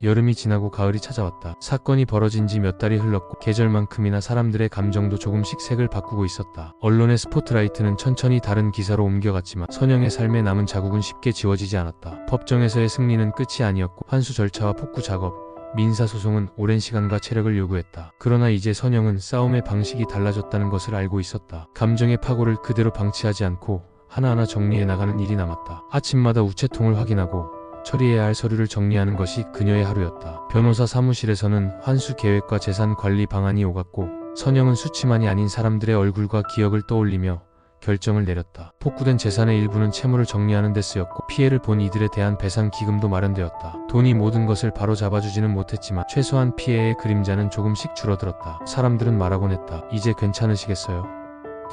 여름이 지나고 가을이 찾아왔다. 사건이 벌어진 지 몇 달이 흘렀고 계절만큼이나 사람들의 감정도 조금씩 색을 바꾸고 있었다. 언론의 스포트라이트는 천천히 다른 기사로 옮겨갔지만 선영의 삶에 남은 자국은 쉽게 지워지지 않았다. 법정에서의 승리는 끝이 아니었고 환수 절차와 폭구 작업, 민사소송은 오랜 시간과 체력을 요구했다. 그러나 이제 선영은 싸움의 방식이 달라졌다는 것을 알고 있었다. 감정의 파고를 그대로 방치하지 않고 하나하나 정리해 나가는 일이 남았다. 아침마다 우체통을 확인하고 처리해야 할 서류를 정리하는 것이 그녀의 하루였다. 변호사 사무실에서는 환수 계획과 재산 관리 방안이 오갔고 선영은 수치만이 아닌 사람들의 얼굴과 기억을 떠올리며 결정을 내렸다. 폭구된 재산의 일부는 채무를 정리하는 데 쓰였고 피해를 본 이들에 대한 배상 기금도 마련되었다. 돈이 모든 것을 바로 잡아주지는 못했지만 최소한 피해의 그림자는 조금씩 줄어들었다. 사람들은 말하곤 했다. 이제 괜찮으시겠어요?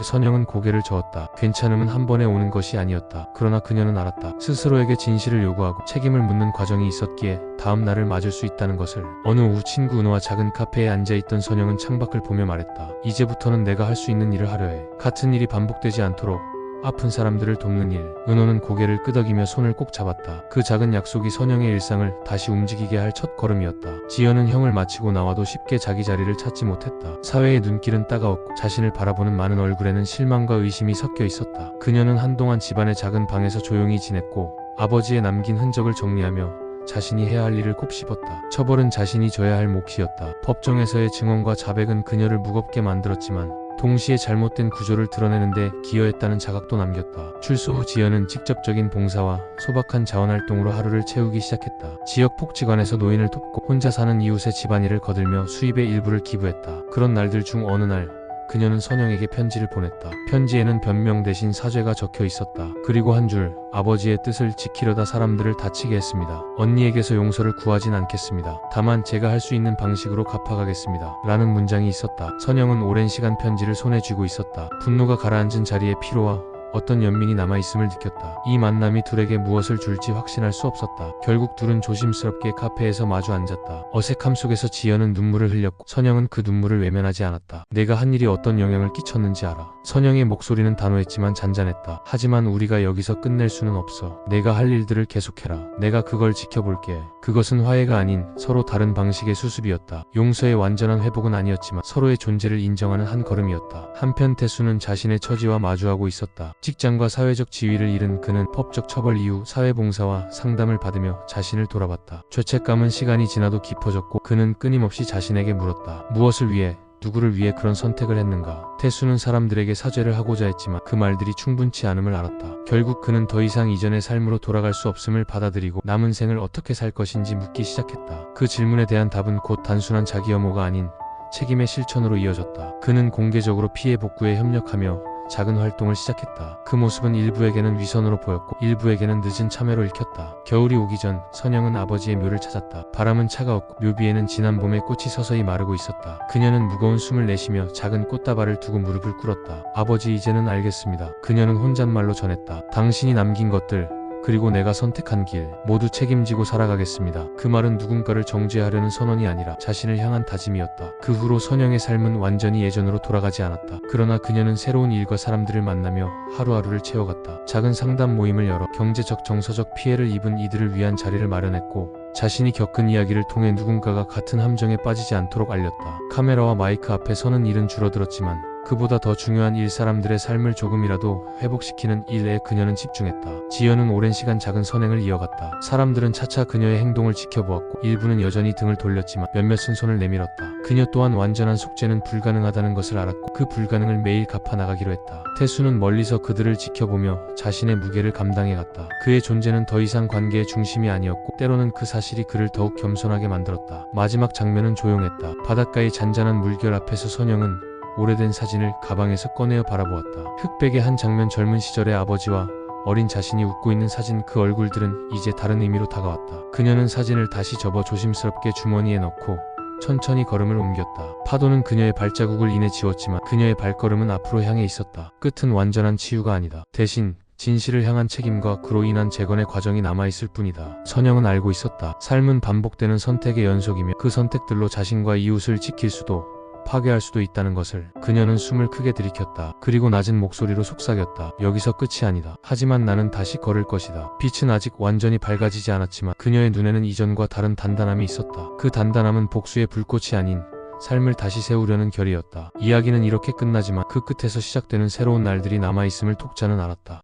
선영은 고개를 저었다. 괜찮음은 한 번에 오는 것이 아니었다. 그러나 그녀는 알았다. 스스로에게 진실을 요구하고 책임을 묻는 과정이 있었기에 다음 날을 맞을 수 있다는 것을. 어느 오후 친구 은호와 작은 카페에 앉아있던 선영은 창밖을 보며 말했다. 이제부터는 내가 할 수 있는 일을 하려 해. 같은 일이 반복되지 않도록 아픈 사람들을 돕는 일. 은호는 고개를 끄덕이며 손을 꼭 잡았다. 그 작은 약속이 선영의 일상을 다시 움직이게 할 첫 걸음이었다. 지연은 형을 마치고 나와도 쉽게 자기 자리를 찾지 못했다. 사회의 눈길은 따가웠고 자신을 바라보는 많은 얼굴에는 실망과 의심이 섞여 있었다. 그녀는 한동안 집안의 작은 방에서 조용히 지냈고 아버지의 남긴 흔적을 정리하며 자신이 해야 할 일을 곱씹었다. 처벌은 자신이 져야 할 몫이었다. 법정에서의 증언과 자백은 그녀를 무겁게 만들었지만 동시에 잘못된 구조를 드러내는데 기여했다는 자각도 남겼다. 출소 후 지연은 직접적인 봉사와 소박한 자원활동으로 하루를 채우기 시작했다. 지역 복지관에서 노인을 돕고 혼자 사는 이웃의 집안일을 거들며 수입의 일부를 기부했다. 그런 날들 중 어느 날 그녀는 선영에게 편지를 보냈다. 편지에는 변명 대신 사죄가 적혀 있었다. 그리고 한 줄, 아버지의 뜻을 지키려다 사람들을 다치게 했습니다. 언니에게서 용서를 구하진 않겠습니다. 다만 제가 할 수 있는 방식으로 갚아가겠습니다. 라는 문장이 있었다. 선영은 오랜 시간 편지를 손에 쥐고 있었다. 분노가 가라앉은 자리에 피로와 어떤 연민이 남아있음을 느꼈다. 이 만남이 둘에게 무엇을 줄지 확신할 수 없었다. 결국 둘은 조심스럽게 카페에서 마주 앉았다. 어색함 속에서 지연은 눈물을 흘렸고 선영은 그 눈물을 외면하지 않았다. 내가 한 일이 어떤 영향을 끼쳤는지 알아. 선영의 목소리는 단호했지만 잔잔했다. 하지만 우리가 여기서 끝낼 수는 없어. 내가 할 일들을 계속해라. 내가 그걸 지켜볼게. 그것은 화해가 아닌 서로 다른 방식의 수습이었다. 용서의 완전한 회복은 아니었지만 서로의 존재를 인정하는 한 걸음이었다. 한편 태수는 자신의 처지와 마주하고 있었다. 직장과 사회적 지위를 잃은 그는 법적 처벌 이후 사회봉사와 상담을 받으며 자신을 돌아봤다. 죄책감은 시간이 지나도 깊어졌고 그는 끊임없이 자신에게 물었다. 무엇을 위해, 누구를 위해 그런 선택을 했는가? 태수는 사람들에게 사죄를 하고자 했지만 그 말들이 충분치 않음을 알았다. 결국 그는 더 이상 이전의 삶으로 돌아갈 수 없음을 받아들이고 남은 생을 어떻게 살 것인지 묻기 시작했다. 그 질문에 대한 답은 곧 단순한 자기 혐오가 아닌 책임의 실천으로 이어졌다. 그는 공개적으로 피해 복구에 협력하며 작은 활동을 시작했다. 그 모습은 일부에게는 위선으로 보였고 일부에게는 늦은 참회로 읽혔다. 겨울이 오기 전 선영은 아버지의 묘를 찾았다. 바람은 차가웠고 묘비에는 지난 봄의 꽃이 서서히 마르고 있었다. 그녀는 무거운 숨을 내쉬며 작은 꽃다발을 두고 무릎을 꿇었다. 아버지, 이제는 알겠습니다. 그녀는 혼잣말로 전했다. 당신이 남긴 것들, 그리고 내가 선택한 길 모두 책임지고 살아가겠습니다. 그 말은 누군가를 정죄하려는 선언이 아니라 자신을 향한 다짐이었다. 그 후로 선영의 삶은 완전히 예전으로 돌아가지 않았다. 그러나 그녀는 새로운 일과 사람들을 만나며 하루하루를 채워갔다. 작은 상담 모임을 열어 경제적 정서적 피해를 입은 이들을 위한 자리를 마련했고 자신이 겪은 이야기를 통해 누군가가 같은 함정에 빠지지 않도록 알렸다. 카메라와 마이크 앞에 서는 일은 줄어들었지만 그보다 더 중요한 일, 사람들의 삶을 조금이라도 회복시키는 일에 그녀는 집중했다. 지연은 오랜 시간 작은 선행을 이어갔다. 사람들은 차차 그녀의 행동을 지켜보았고 일부는 여전히 등을 돌렸지만 몇몇은 손을 내밀었다. 그녀 또한 완전한 속죄는 불가능하다는 것을 알았고 그 불가능을 매일 갚아나가기로 했다. 태수는 멀리서 그들을 지켜보며 자신의 무게를 감당해갔다. 그의 존재는 더 이상 관계의 중심이 아니었고 때로는 그 사실이 그를 더욱 겸손하게 만들었다. 마지막 장면은 조용했다. 바닷가의 잔잔한 물결 앞에서 선영은 오래된 사진을 가방에서 꺼내어 바라보았다. 흑백의 한 장면, 젊은 시절의 아버지와 어린 자신이 웃고 있는 사진, 그 얼굴들은 이제 다른 의미로 다가왔다. 그녀는 사진을 다시 접어 조심스럽게 주머니에 넣고 천천히 걸음을 옮겼다. 파도는 그녀의 발자국을 이내 지웠지만 그녀의 발걸음은 앞으로 향해 있었다. 끝은 완전한 치유가 아니다. 대신 진실을 향한 책임과 그로 인한 재건의 과정이 남아있을 뿐이다. 선영은 알고 있었다. 삶은 반복되는 선택의 연속이며 그 선택들로 자신과 이웃을 지킬 수도 파괴할 수도 있다는 것을. 그녀는 숨을 크게 들이켰다. 그리고 낮은 목소리로 속삭였다. 여기서 끝이 아니다. 하지만 나는 다시 걸을 것이다. 빛은 아직 완전히 밝아지지 않았지만 그녀의 눈에는 이전과 다른 단단함이 있었다. 그 단단함은 복수의 불꽃이 아닌 삶을 다시 세우려는 결의였다. 이야기는 이렇게 끝나지만 그 끝에서 시작되는 새로운 날들이 남아있음을 독자는 알았다.